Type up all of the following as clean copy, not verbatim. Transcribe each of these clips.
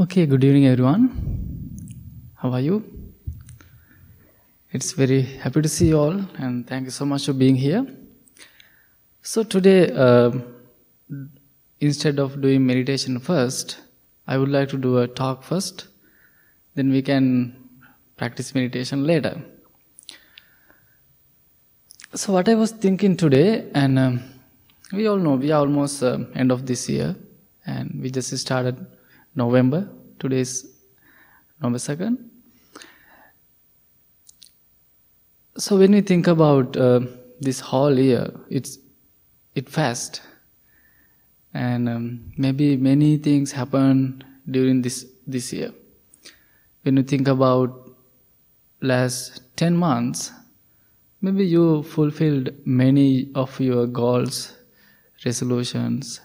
Okay, good evening everyone. How are you? It's very happy to see you all and thank you so much for being here. So today, instead of doing meditation first, I would like to do a talk first, then we can practice meditation later. So what I was thinking today, and we all know we are almost end of this year and we just started November. Today is November 2nd. So when we think about this whole year, it fast, and maybe many things happen during this year. When you think about last 10 months, maybe you fulfilled many of your goals, resolutions,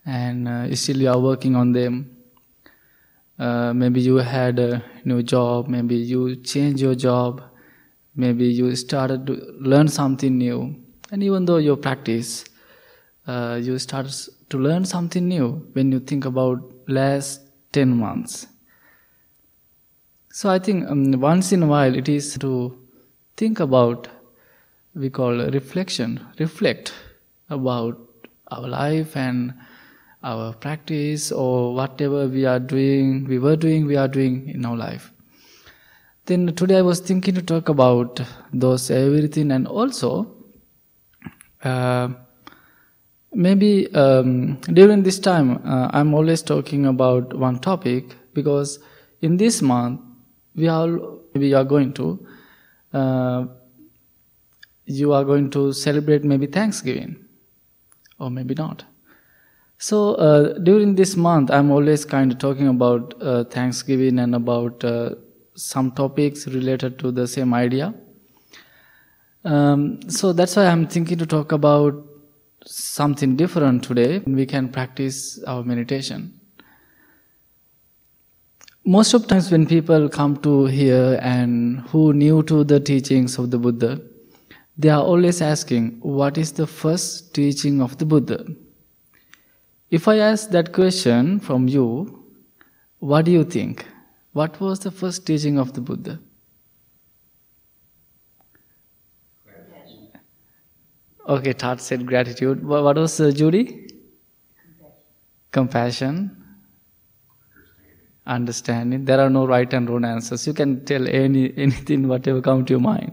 and still you are working on them. Maybe you had a new job, maybe you changed your job, maybe you started to learn something new. And even though you practice, you start to learn something new when you think about last 10 months. So I think once in a while it is to think about, we call reflection, reflect about our life and our practice or whatever we are doing in our life. Then today I was thinking to talk about those everything, and also maybe during this time I'm always talking about one topic, because in this month you are going to celebrate maybe Thanksgiving or maybe not. So during this month, I'm always kind of talking about Thanksgiving and about some topics related to the same idea. So that's why I'm thinking to talk about something different today. We can practice our meditation. Most of times when people come to here and who new to the teachings of the Buddha, they are always asking, what is the first teaching of the Buddha? If I ask that question from you, what do you think? What was the first teaching of the Buddha? Compassion. Okay, Tat said gratitude. What was Judy? Compassion. Understanding. There are no right and wrong answers. You can tell anything, whatever comes to your mind.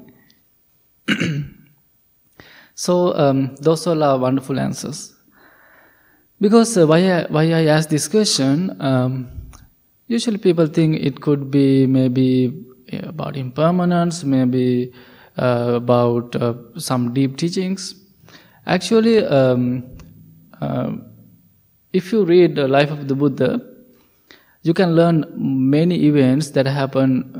So those all are wonderful answers. Because why I ask this question, usually people think it could be maybe about impermanence, maybe about some deep teachings. Actually, if you read the life of the Buddha, you can learn many events that happened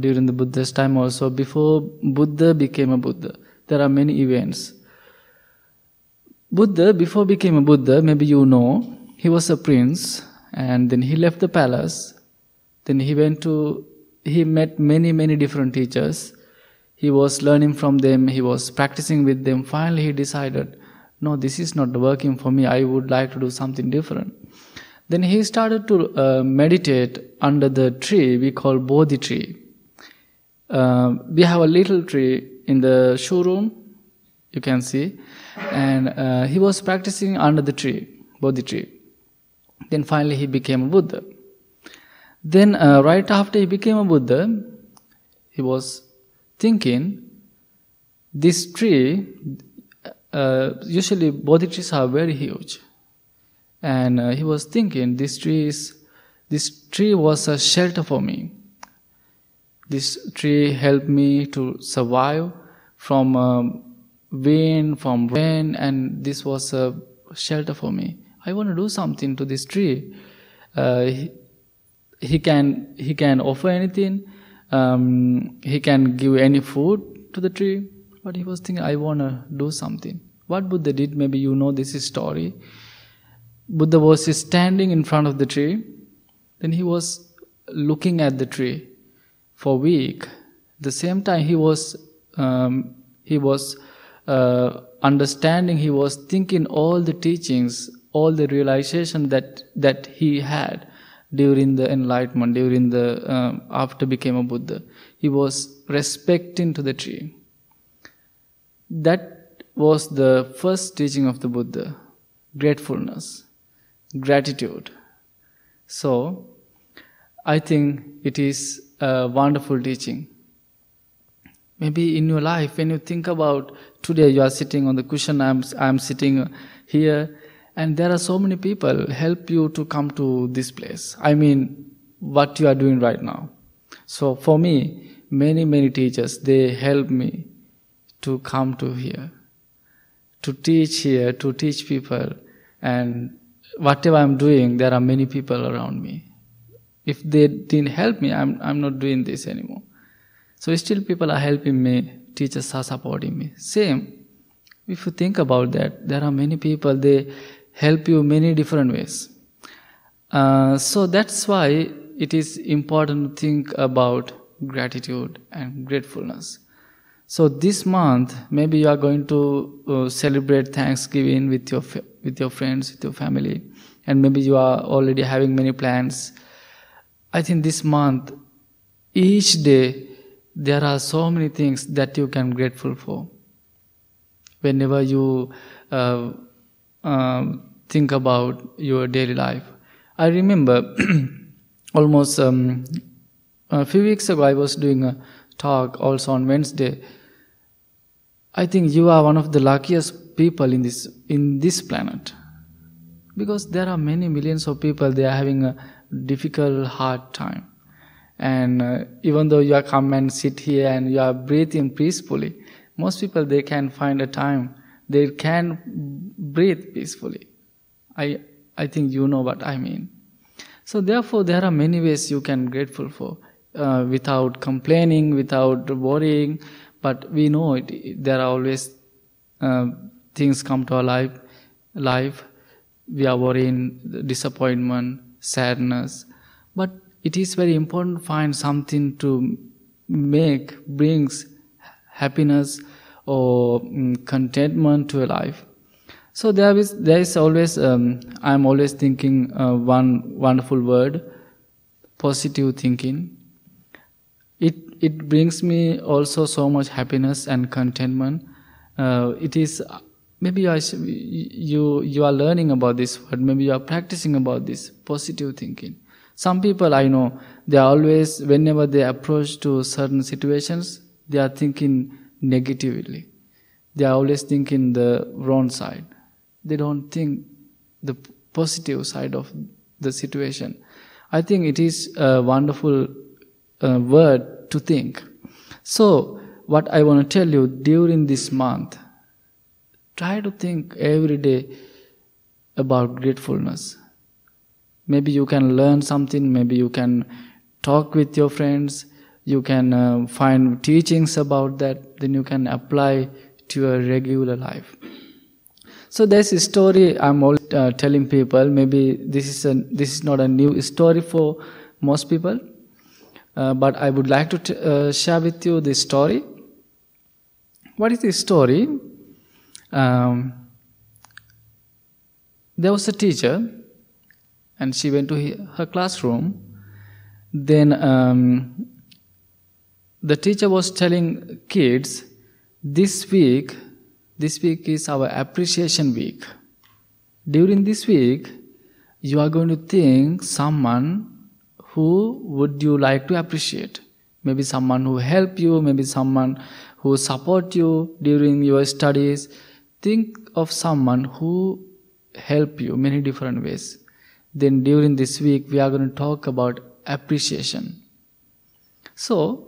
during the Buddha's time also. Before Buddha became a Buddha, there are many events. Buddha, before became a Buddha, maybe you know, he was a prince, and then he left the palace. Then he met many different teachers. He was learning from them, he was practicing with them. Finally he decided, no, this is not working for me, I would like to do something different. Then he started to meditate under the tree we call Bodhi tree. We have a little tree in the showroom, you can see. And he was practicing under the tree, Bodhi tree. Then finally he became a Buddha. Then right after he became a Buddha, he was thinking, this tree, usually Bodhi trees are very huge. And he was thinking, this tree was a shelter for me. This tree helped me to survive from wind, from rain, and this was a shelter for me. I want to do something to this tree. He can offer anything. He can give any food to the tree. But he was thinking, I want to do something. What Buddha did, maybe you know this story. Buddha was standing in front of the tree. Then he was looking at the tree for a week. At the same time, he was understanding, he was thinking all the teachings, all the realization that he had during the enlightenment, during the after became a Buddha. He was respecting to the tree. That was the first teaching of the Buddha. Gratefulness, gratitude. So, I think it is a wonderful teaching. Maybe in your life, when you think about today, you are sitting on the cushion, I'm sitting here, and there are so many people help you to come to this place. I mean, what you are doing right now. So for me, many teachers, they help me to come to here, to teach people, and whatever I'm doing, there are many people around me. If they didn't help me, I'm not doing this anymore. So still people are helping me, teachers are supporting me. Same, if you think about that, there are many people, they help you many different ways. So that's why it is important to think about gratitude and gratefulness. So this month, maybe you are going to celebrate Thanksgiving with your friends, with your family, and maybe you are already having many plans. I think this month, each day, there are so many things that you can be grateful for. Whenever you think about your daily life. I remember almost a few weeks ago I was doing a talk also on Wednesday. I think you are one of the luckiest people in this planet. Because there are many millions of people, they are having a difficult, hard time. And even though you are come and sit here and you are breathing peacefully, most people, they can find a time, they can breathe peacefully. I think you know what I mean. So therefore, there are many ways you can be grateful for, without complaining, without worrying. But we know there are always things come to our life. We are worrying, disappointment, sadness. But it is very important to find something to brings happiness or contentment to a life. So there is always, I'm always thinking one wonderful word, positive thinking. It brings me also so much happiness and contentment. It is, maybe you are learning about this word, maybe you are practicing about this, positive thinking. Some people I know, they are always, whenever they approach to certain situations, they are thinking negatively. They are always thinking the wrong side. They don't think the positive side of the situation. I think it is a wonderful word to think. So, what I want to tell you during this month, try to think every day about gratefulness. Maybe you can learn something, maybe you can talk with your friends, you can find teachings about that, then you can apply to your regular life. So there's a story I'm always telling people. Maybe this is not a new story for most people, but I would like to share with you this story. What is this story? There was a teacher, and she went to her classroom. Then the teacher was telling kids, this week is our appreciation week. During this week, you are going to think someone who would you like to appreciate. Maybe someone who helped you, maybe someone who support you during your studies. Think of someone who helped you many different ways. Then during this week, we are going to talk about appreciation. So,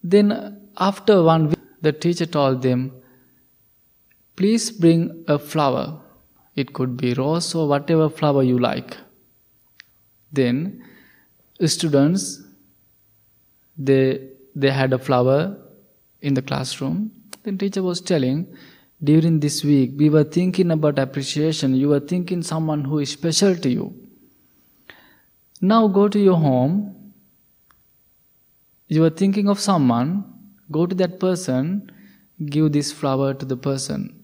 then after 1 week, the teacher told them, please bring a flower. It could be rose or whatever flower you like. Then students, they had a flower in the classroom. Then teacher was telling, during this week, we were thinking about appreciation. You were thinking someone who is special to you. Now go to your home. You are thinking of someone. Go to that person. Give this flower to the person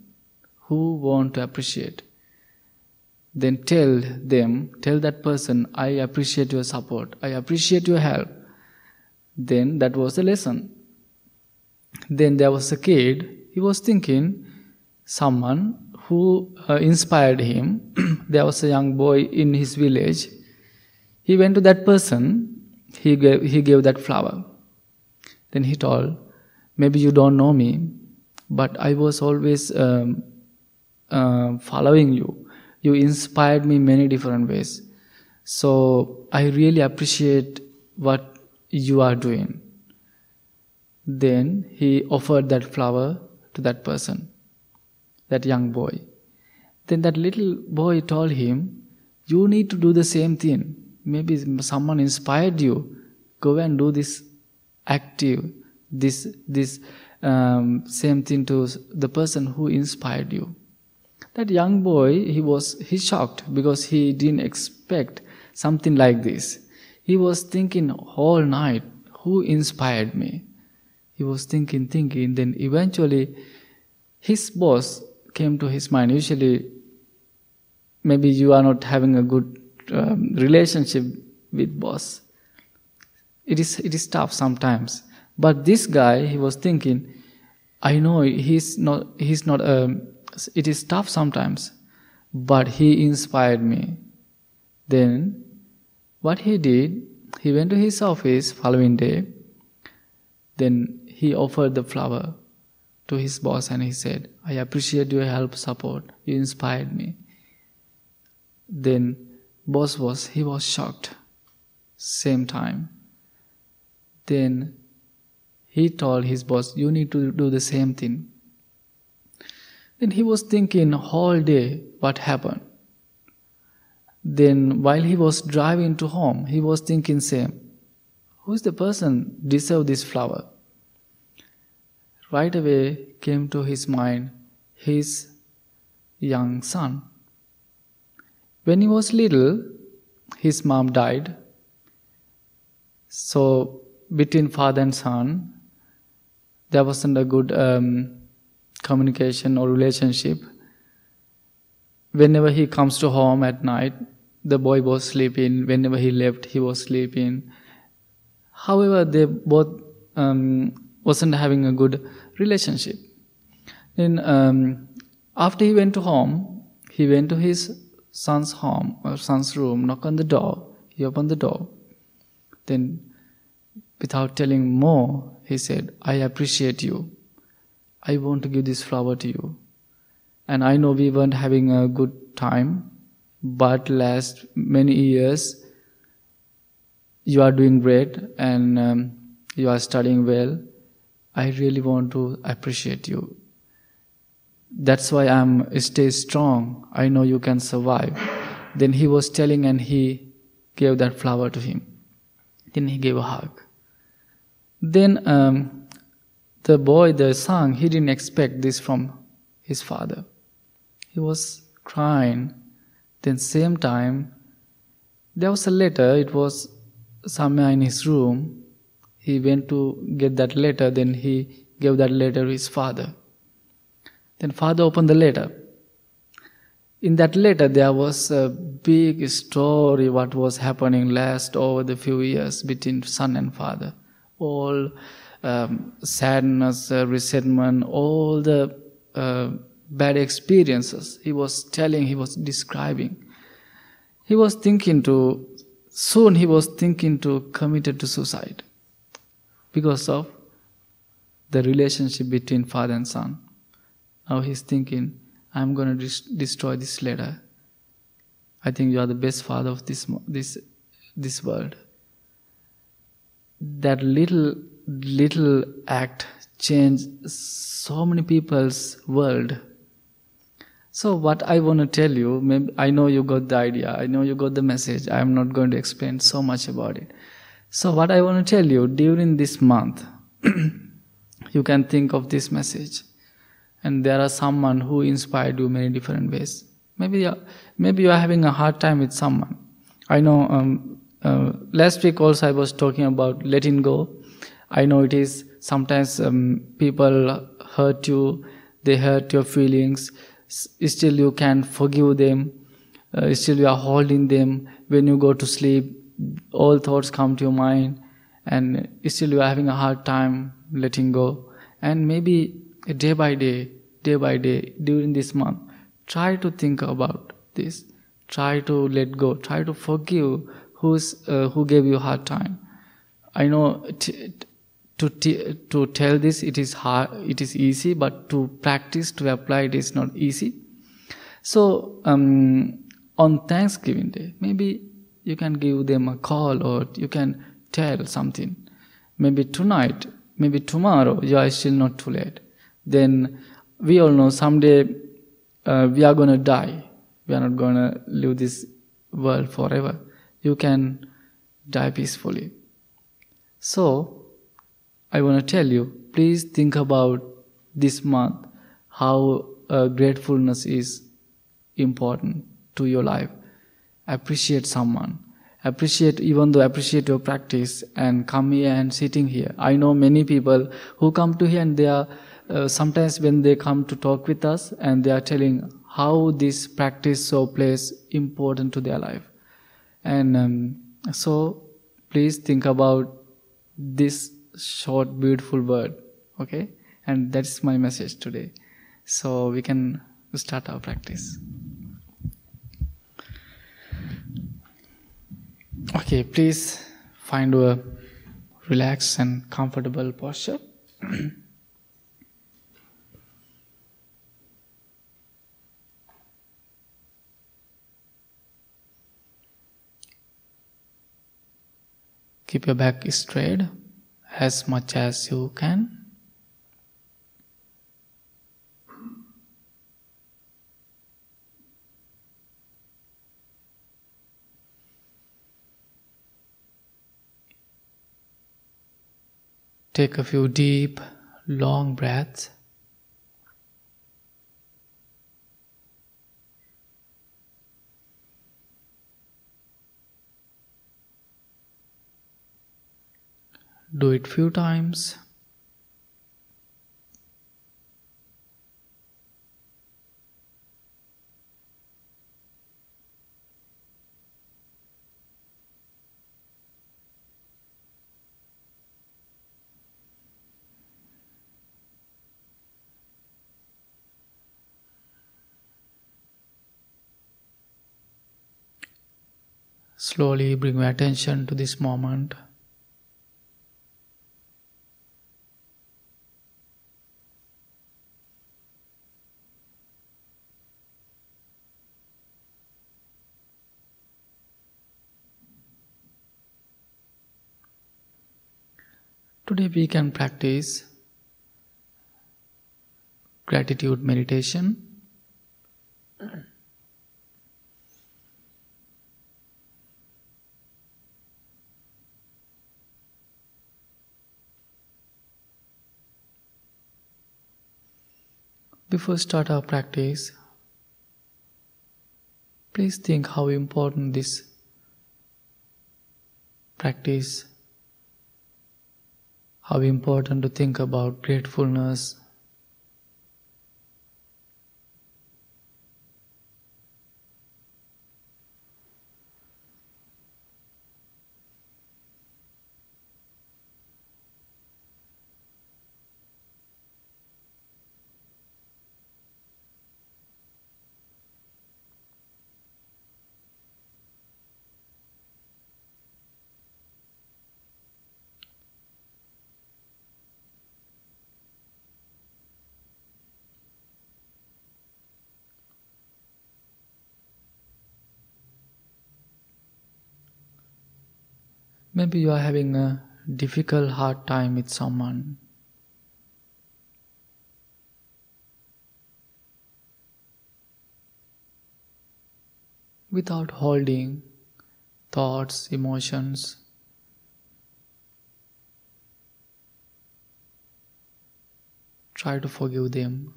who want to appreciate. then tell that person, I appreciate your support, I appreciate your help. Then that was the lesson. Then there was a kid, he was thinking someone who inspired him. There was a young boy in his village. He went to that person, he gave that flower. Then he told, maybe you don't know me, but I was always following you. You inspired me many different ways. So I really appreciate what you are doing. Then he offered that flower to that person, that young boy. Then that little boy told him, you need to do the same thing. Maybe someone inspired you. Go and do this active, this same thing to the person who inspired you. That young boy, he shocked because he didn't expect something like this. He was thinking whole night, who inspired me? He was thinking, then eventually his boss came to his mind. Usually, maybe you are not having a good relationship with boss. It is tough sometimes. But this guy, he was thinking, I know he's not. It is tough sometimes, but he inspired me. Then, what he did, he went to his office following day. Then he offered the flower to his boss and he said, I appreciate your help, support. You inspired me. Then boss was shocked. Same time. Then he told his boss, you need to do the same thing. Then he was thinking whole day what happened. Then while he was driving to home, he was thinking same. Who is the person deserve this flower? Right away came to his mind his young son. When he was little, his mom died. So between father and son, there wasn't a good communication or relationship. Whenever he comes to home at night, the boy was sleeping. Whenever he left, he was sleeping. However, they both wasn't having a good relationship. Then after he went to home, he went to his son's home or son's room, knocked on the door. He opened the door. Then, without telling more, he said, I appreciate you. I want to give this flower to you. And I know we weren't having a good time, but last many years, you are doing great and you are studying well. I really want to appreciate you. That's why stay strong. I know you can survive. Then he was telling and he gave that flower to him. Then he gave a hug. Then the son, he didn't expect this from his father. He was crying. Then same time, there was a letter. It was somewhere in his room. He went to get that letter. Then he gave that letter to his father. Then father opened the letter. In that letter, there was a big story what was happening last over the few years between son and father. All sadness, resentment, all the bad experiences he was telling, he was describing. He was thinking to commit to suicide because of the relationship between father and son. Now he's thinking, I'm going to destroy this letter. I think you are the best father of this world. That little act changed so many people's world. So what I want to tell you, maybe I know you got the idea, I know you got the message. I am not going to explain so much about it. So what I want to tell you, during this month, you can think of this message. And there are someone who inspired you many different ways. Maybe you are having a hard time with someone. I know last week also I was talking about letting go. I know it is sometimes people hurt you, they hurt your feelings. Still you can forgive them. still you are holding them. When you go to sleep, all thoughts come to your mind, and still you are having a hard time letting go. And maybe day by day, during this month, try to think about this. Try to let go. Try to forgive who gave you a hard time. I know to tell this, it is hard, it is easy, but to practice, to apply it is not easy. So on Thanksgiving Day, maybe you can give them a call, or you can tell something. Maybe tonight, maybe tomorrow, you are still not too late. Then we all know someday we are going to die. We are not going to live this world forever. You can die peacefully. So I want to tell you, please think about this month, how gratefulness is important to your life. Appreciate someone. Appreciate your practice, and come here and sitting here. I know many people who come to here, and they are sometimes when they come to talk with us, and they are telling how this practice so plays important to their life. And so please think about this short beautiful word, okay? And that's my message today. So we can start our practice. Okay, please find a relaxed and comfortable posture. Keep your back straight as much as you can. Take a few deep, long breaths. Do it few times. Slowly bring your attention to this moment. Today we can practice gratitude meditation. Before start our practice, please think how important this practice, how important to think about gratefulness. Maybe you are having a difficult, hard time with someone. Without holding thoughts, emotions, try to forgive them.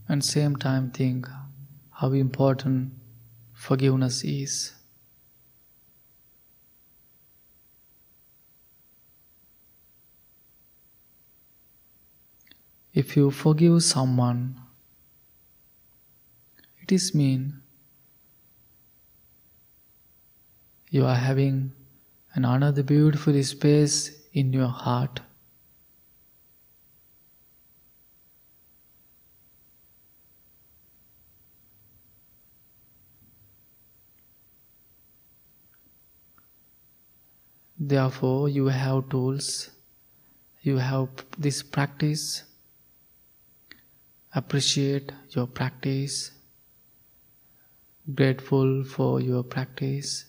and same time think how important forgiveness is. If you forgive someone, it is mean you are having another beautiful space in your heart. Therefore, you have tools, you have this practice. Appreciate your practice, grateful for your practice.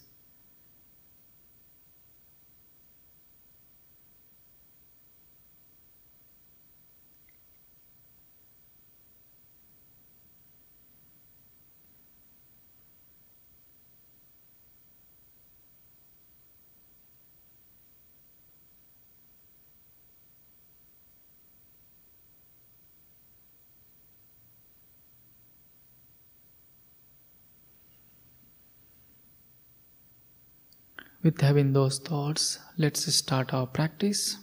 With having those thoughts, let's start our practice.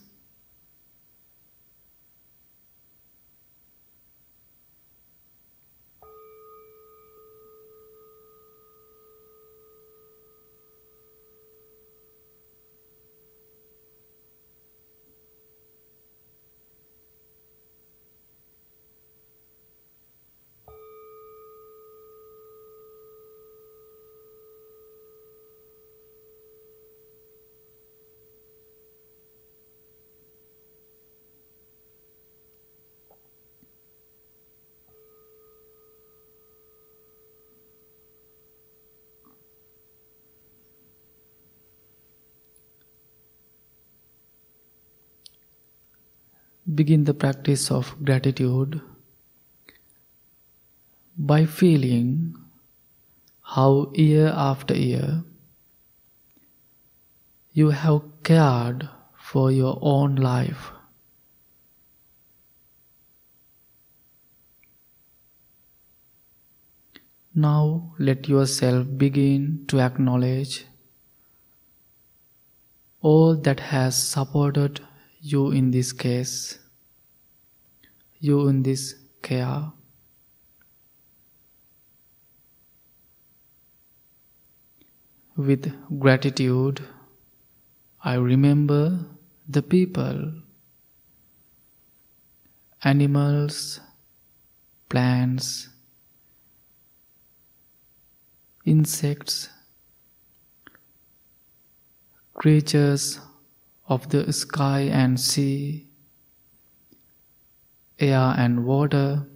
Begin the practice of gratitude by feeling how year after year you have cared for your own life. Now let yourself begin to acknowledge all that has supported you in this case, you in this care. With gratitude, I remember the people, animals, plants, insects, creatures of the sky and sea, air and water,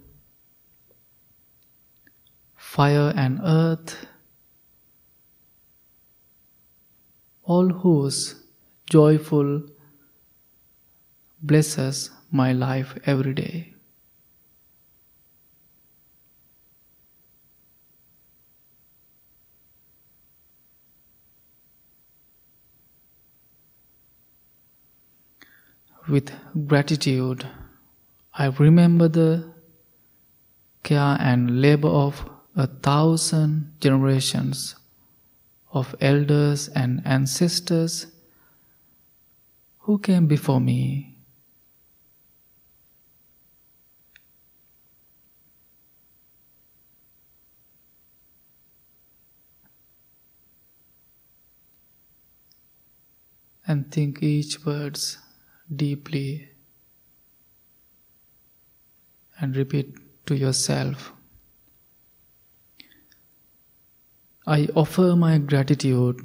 fire and earth, all whose joyful blesses my life every day. With gratitude, I remember the care and labor of 1,000 generations of elders and ancestors who came before me. And think each words deeply and repeat to yourself. I offer my gratitude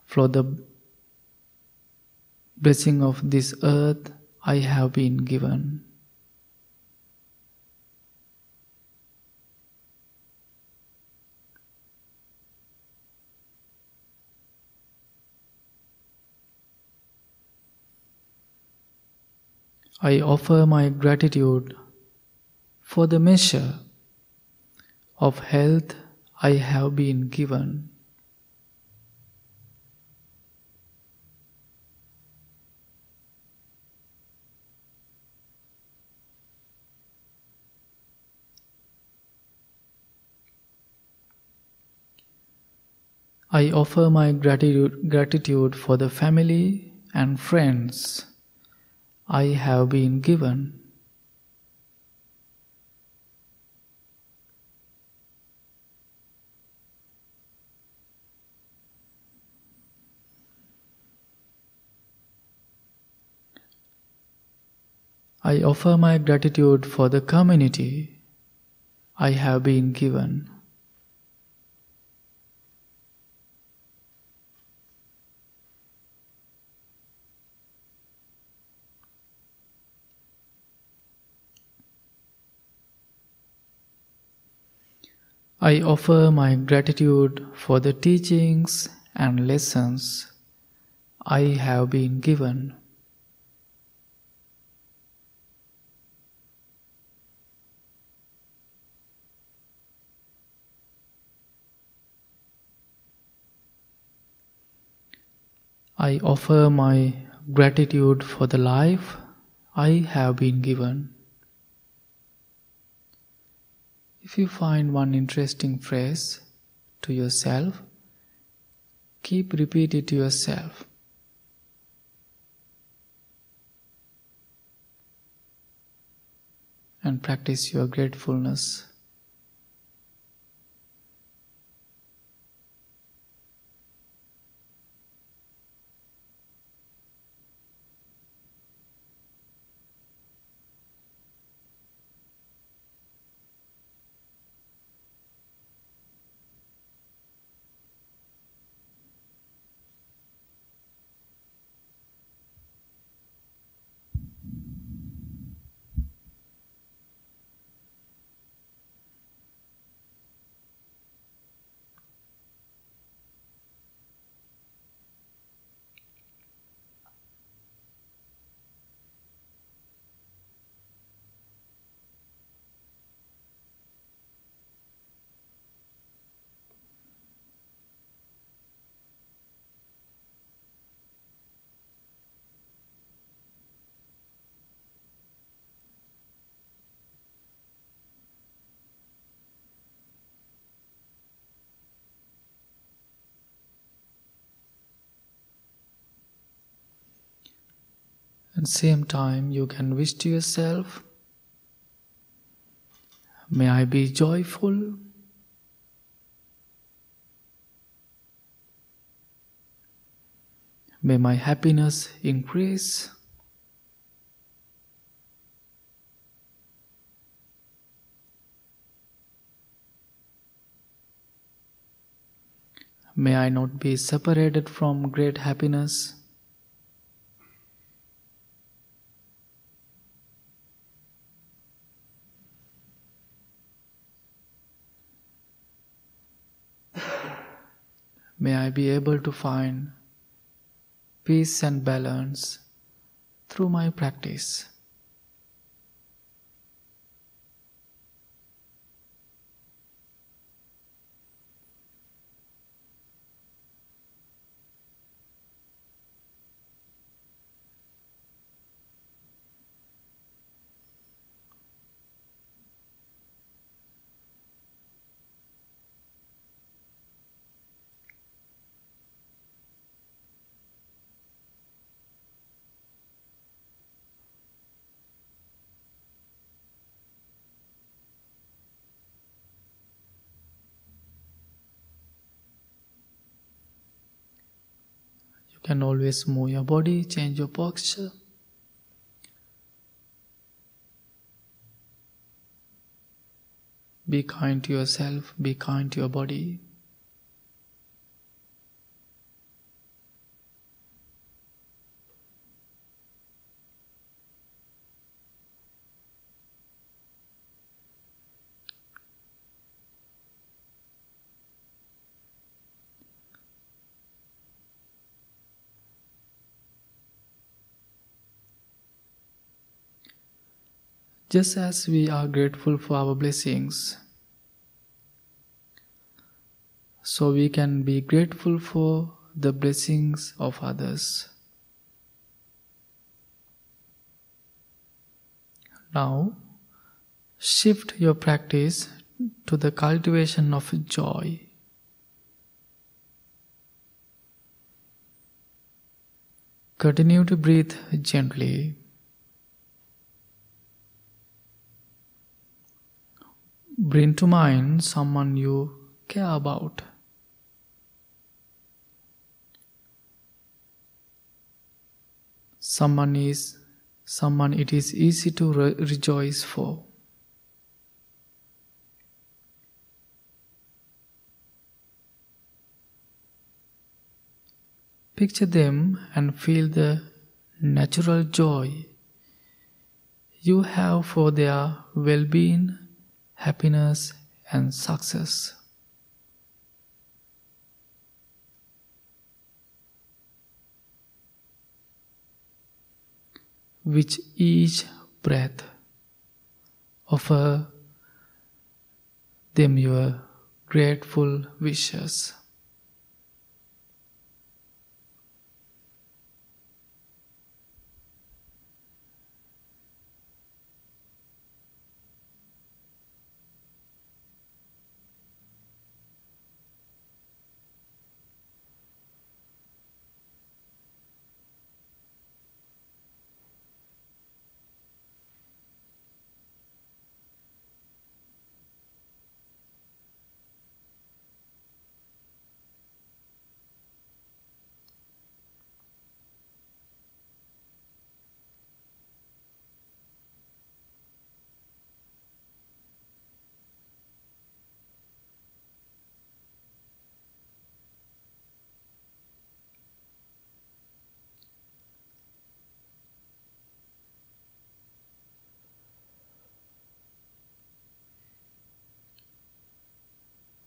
for the blessing of this earth I have been given. I offer my gratitude for the measure of health I have been given. I offer my gratitude for the family and friends I have been given. I offer my gratitude for the community I have been given. I offer my gratitude for the teachings and lessons I have been given. I offer my gratitude for the life I have been given. If you find one interesting phrase to yourself, keep repeat it to yourself. And practice your gratefulness. At the same time, you can wish to yourself, may I be joyful, may my happiness increase, may I not be separated from great happiness. May I be able to find peace and balance through my practice. You can always move your body, change your posture. Be kind to yourself, be kind to your body. Just as we are grateful for our blessings, so we can be grateful for the blessings of others. Now, shift your practice to the cultivation of joy. Continue to breathe gently. Bring to mind someone you care about. Someone it is easy to rejoice for. Picture them and feel the natural joy you have for their well-being, happiness, and success. With each breath, offer them your grateful wishes.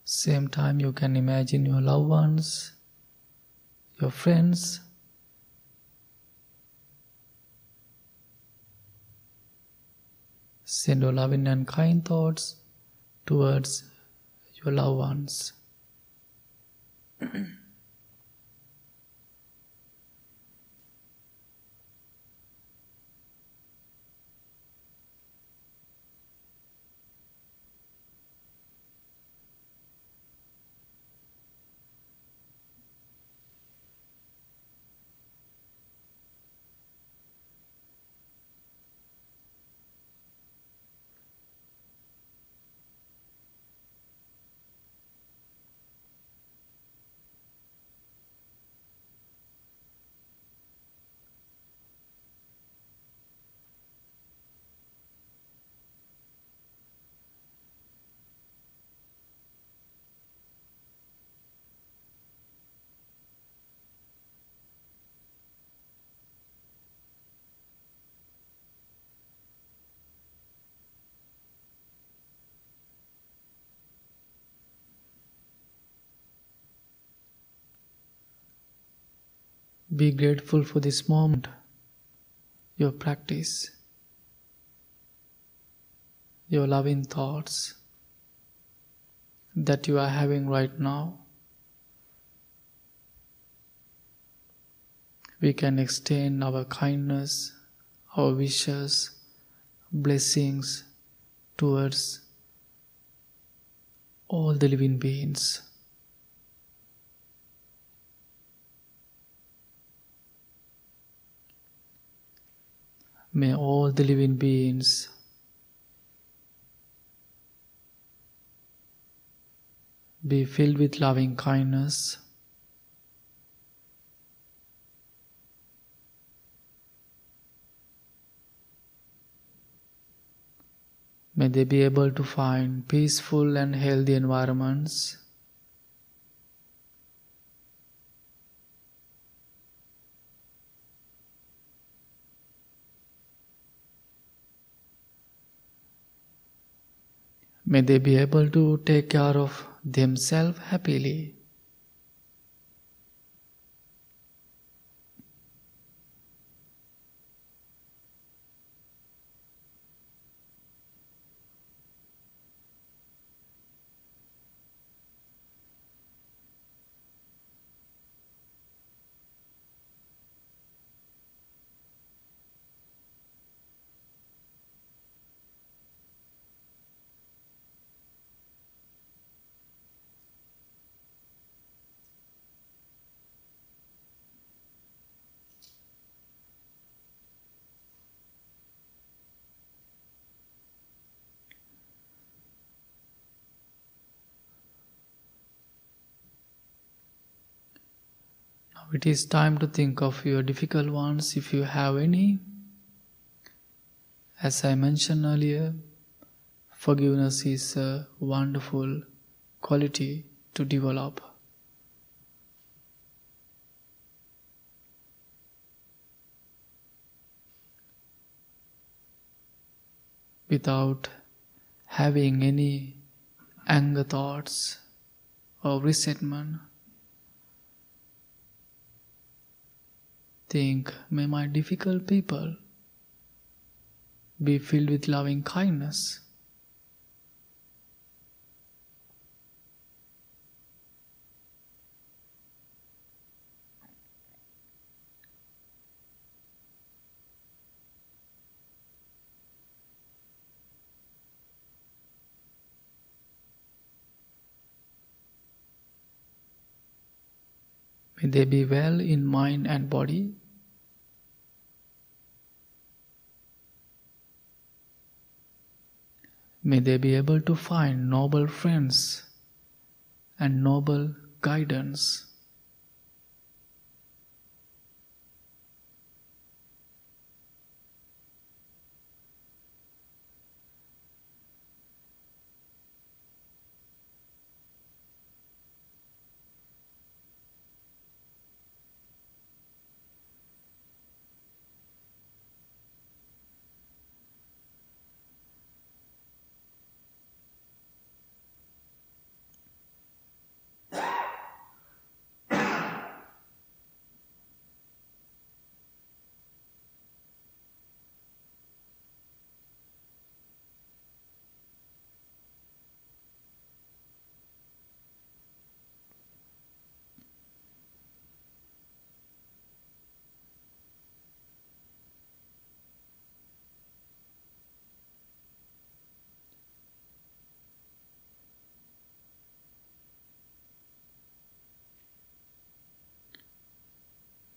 Same time you can imagine your loved ones, your friends. Send your loving and kind thoughts towards your loved ones. Be grateful for this moment, your practice, your loving thoughts that you are having right now. We can extend our kindness, our wishes, blessings towards all the living beings. May all the living beings be filled with loving kindness. May they be able to find peaceful and healthy environments. May they be able to take care of themselves happily. It is time to think of your difficult ones if you have any. As I mentioned earlier, forgiveness is a wonderful quality to develop. Without having any anger thoughts or resentment, think, may my difficult people be filled with loving kindness. May they be well in mind and body. May they be able to find noble friends and noble guidance.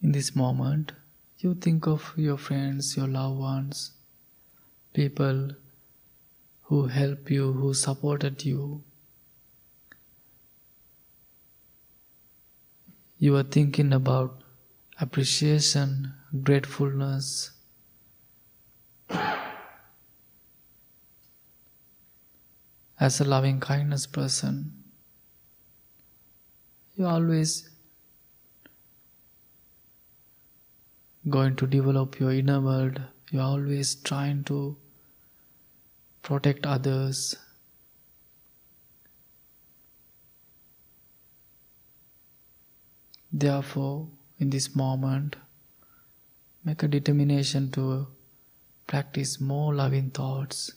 In this moment, you think of your friends, your loved ones, people who helped you, who supported you. You are thinking about appreciation, gratefulness. As a loving kindness person, you are always going to develop your inner world. You are always trying to protect others. Therefore, in this moment, make a determination to practice more loving thoughts.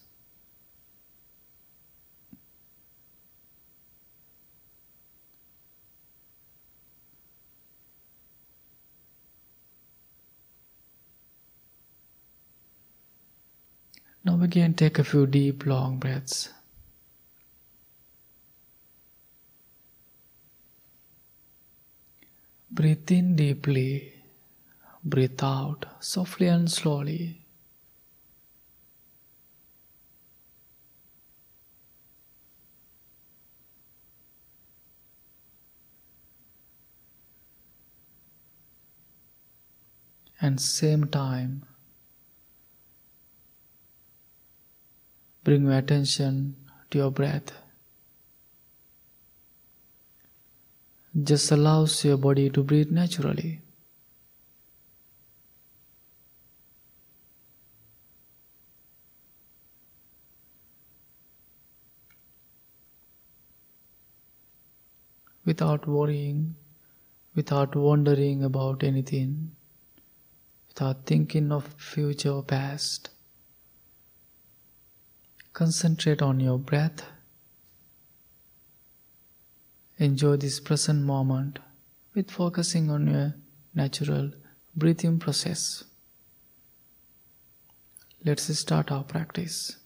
Now again, take a few deep, long breaths. Breathe in deeply, breathe out softly and slowly. And same time, bring your attention to your breath. Just allows your body to breathe naturally. Without worrying, without wondering about anything, without thinking of future or past. Concentrate on your breath. Enjoy this present moment with focusing on your natural breathing process. Let's start our practice.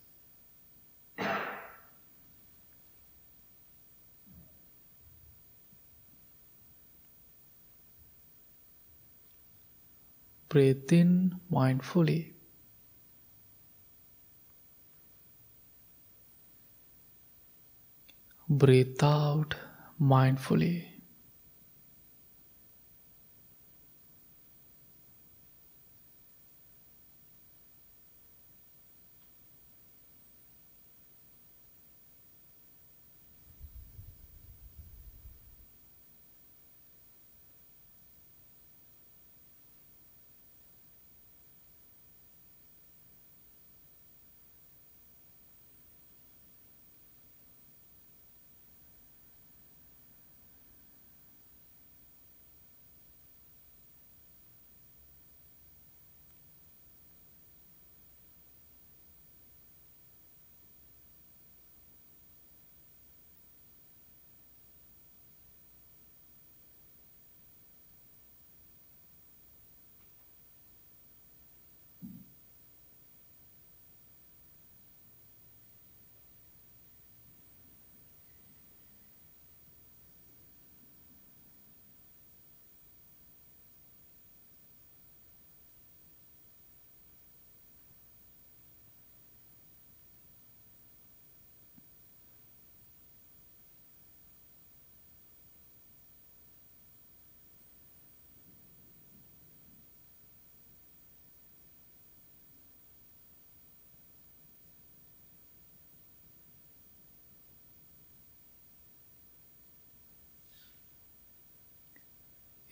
Breathe in mindfully. Breathe out mindfully.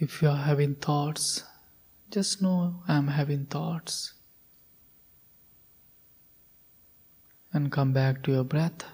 If you are having thoughts, just know I am having thoughts. And come back to your breath.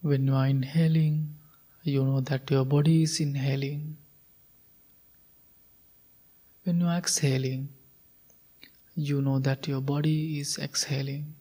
When you are inhaling, you know that your body is inhaling. When you are exhaling, you know that your body is exhaling.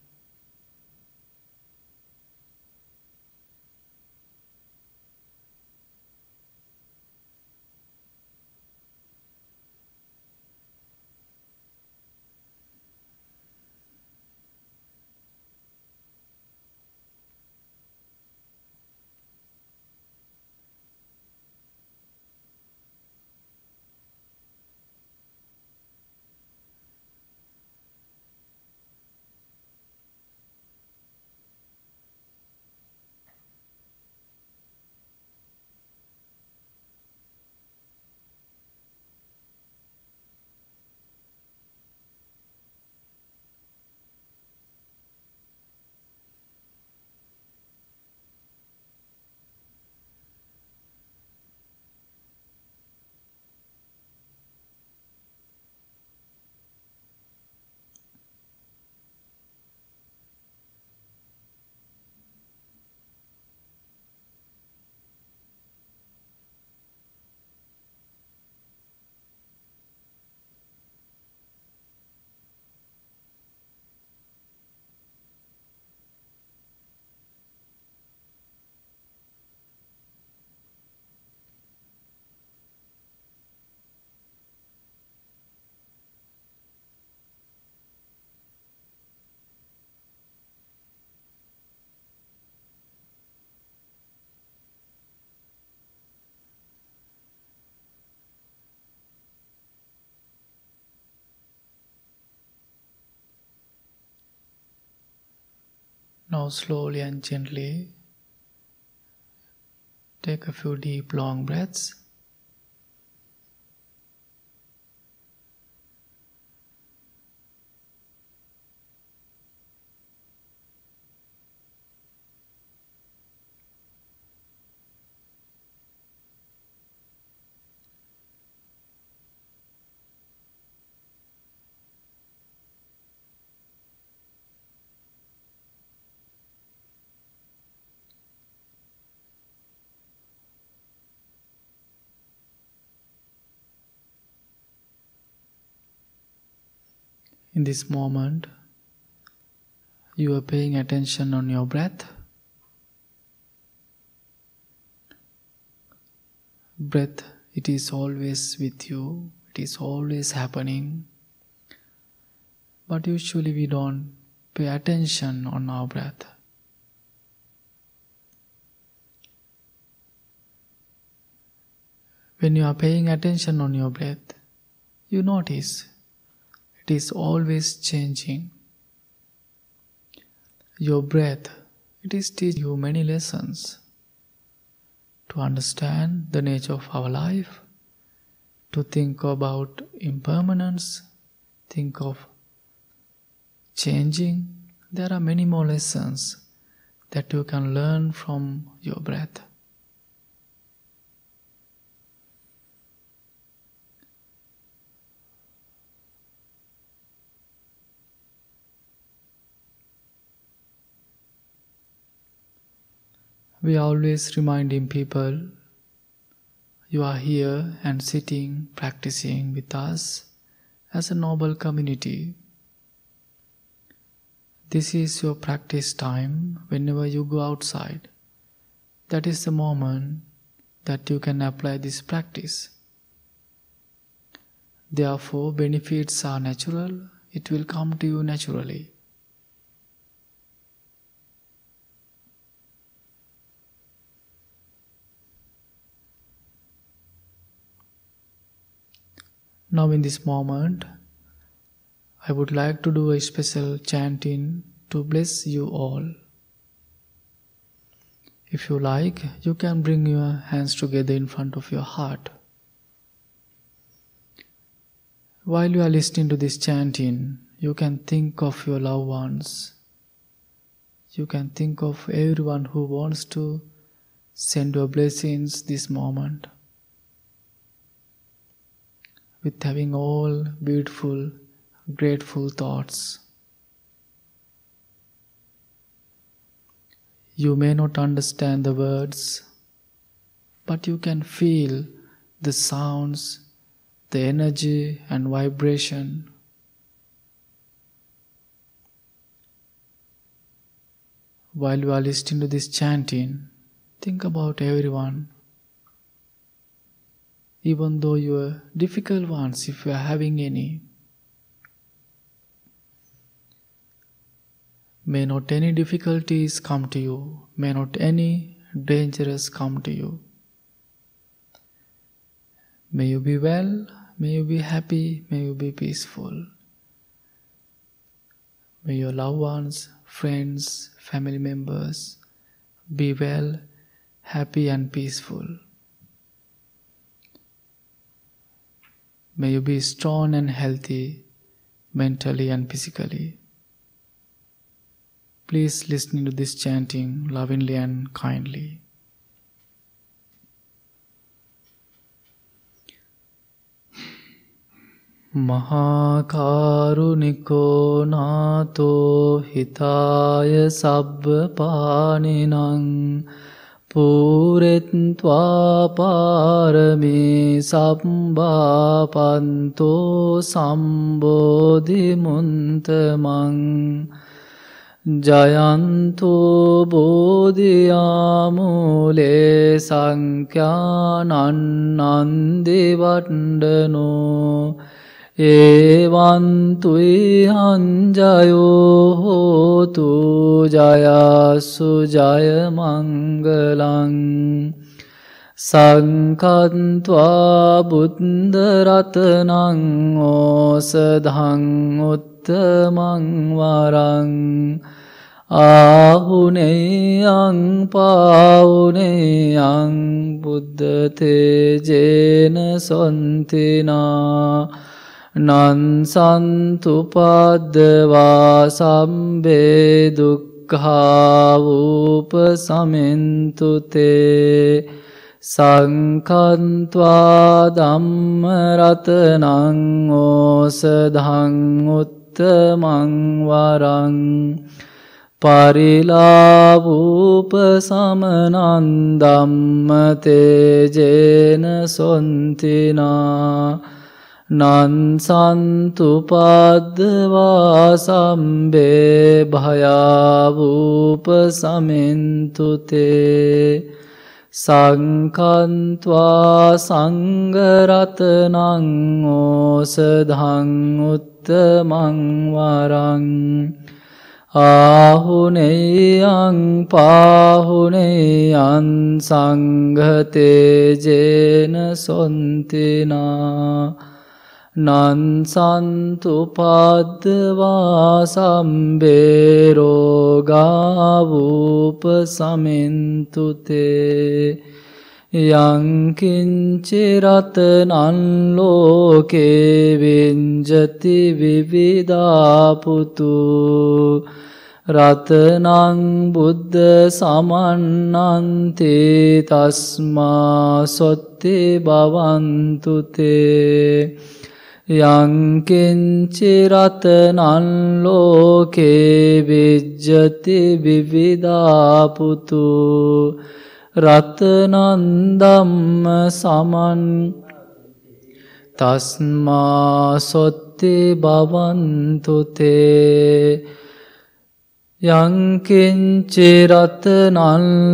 Now slowly and gently take a few deep long breaths. In this moment, you are paying attention on your breath. Breath, it is always with you, it is always happening. But usually we don't pay attention on our breath. When you are paying attention on your breath, you notice it is always changing. Your breath, it is teaching you many lessons to understand the nature of our life, to think about impermanence, think of changing. There are many more lessons that you can learn from your breath. We are always reminding people, you are here and sitting, practicing with us as a noble community. This is your practice time whenever you go outside. That is the moment that you can apply this practice. Therefore, benefits are natural. It will come to you naturally. Now in this moment, I would like to do a special chanting to bless you all. If you like, you can bring your hands together in front of your heart. While you are listening to this chanting, you can think of your loved ones. You can think of everyone who wants to send your blessings this moment. With having all beautiful, grateful thoughts. You may not understand the words, but you can feel the sounds, the energy and vibration. While you are listening to this chanting, think about everyone. Even though your difficult ones, if you are having any. May not any difficulties come to you. May not any dangers come to you. May you be well. May you be happy. May you be peaceful. May your loved ones, friends, family members be well, happy and peaceful. May you be strong and healthy, mentally and physically. Please listen to this chanting lovingly and kindly. Mahakaruniko nato hitaya sabba paninang Puretva parami sambhapanto sambodhi muntamang Jayanto bodhiyamule sankyanannandi vandano Evan tui hanjayo hotu jaya sujaya mangalang Sankantva buddha ratanang osadhang uttamang varang Ahuneyang pauneyang buddha tejena santina Nansantu paddava sambe dukkha upasamentu te Sankantva dhammaratanang osadhang uttamang varang Parilavupasamanam dhamma tejena santina නන්සන්තු පද්දවා සම්බේ භයාවූප සමෙන්තුතේ සංකන්ත්වා සංගරතනං ඕසධං උත්තමං වරං ආහුනේයං පාහුනේයං සංඝතේජේන සොන්තිනා නන්සන්තු පද්දවා සම්බේරෝගාවූප සමෙන්තුතේ යංකින්චිරතනන් ලෝකේ විඤ්ජති විවිධාපුතු රතනං බුද්ධ සමන්නන්ති තස්මා සොත්ති භවන්තුතේ යංකින්චිරතනන් ලෝකේ විඤ්ජති විවිධාපුතු රතනං ධම්ම සමන් තස්මා සොත්ති භවන්තුතේ යංකින්චිරතනං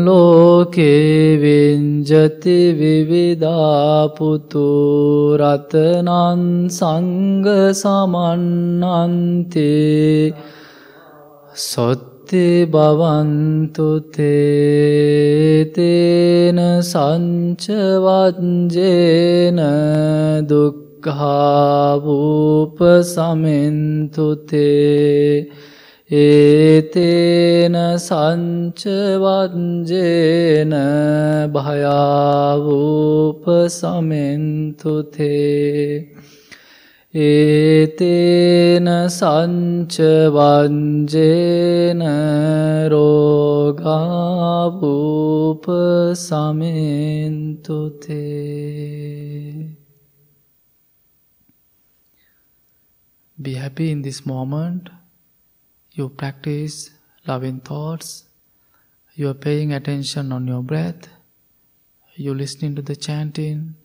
ලෝකේ විඤ්ජති විවිධාපුතු රතනං සංඝ සමන්නන්ති සොත්ති භවන්තුතේ තේන සංච වජ්ජේන දුක්ඛාවූප සමෙන්තුතේ ඒතේන සංච වජ්ජේන භයාවූප සමෙන්තුතේ ඒතේන සංච වජ්ජේන රෝගාවූප සමෙන්තුතේ. Be happy in this moment. You practice loving thoughts. You are paying attention on your breath. You listening to the chanting.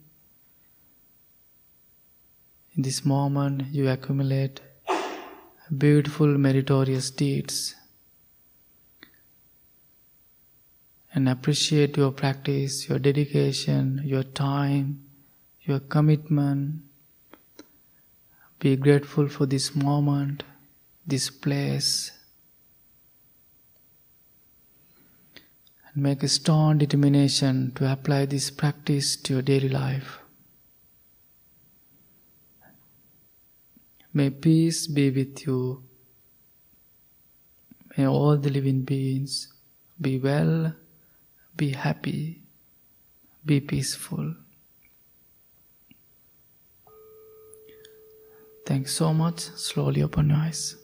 In this moment, you accumulate beautiful meritorious deeds and appreciate your practice, your dedication, your time, your commitment. Be grateful for this moment, this place, and make a strong determination to apply this practice to your daily life. May peace be with you. May all the living beings be well, be happy, be peaceful. Thanks so much. Slowly open your eyes.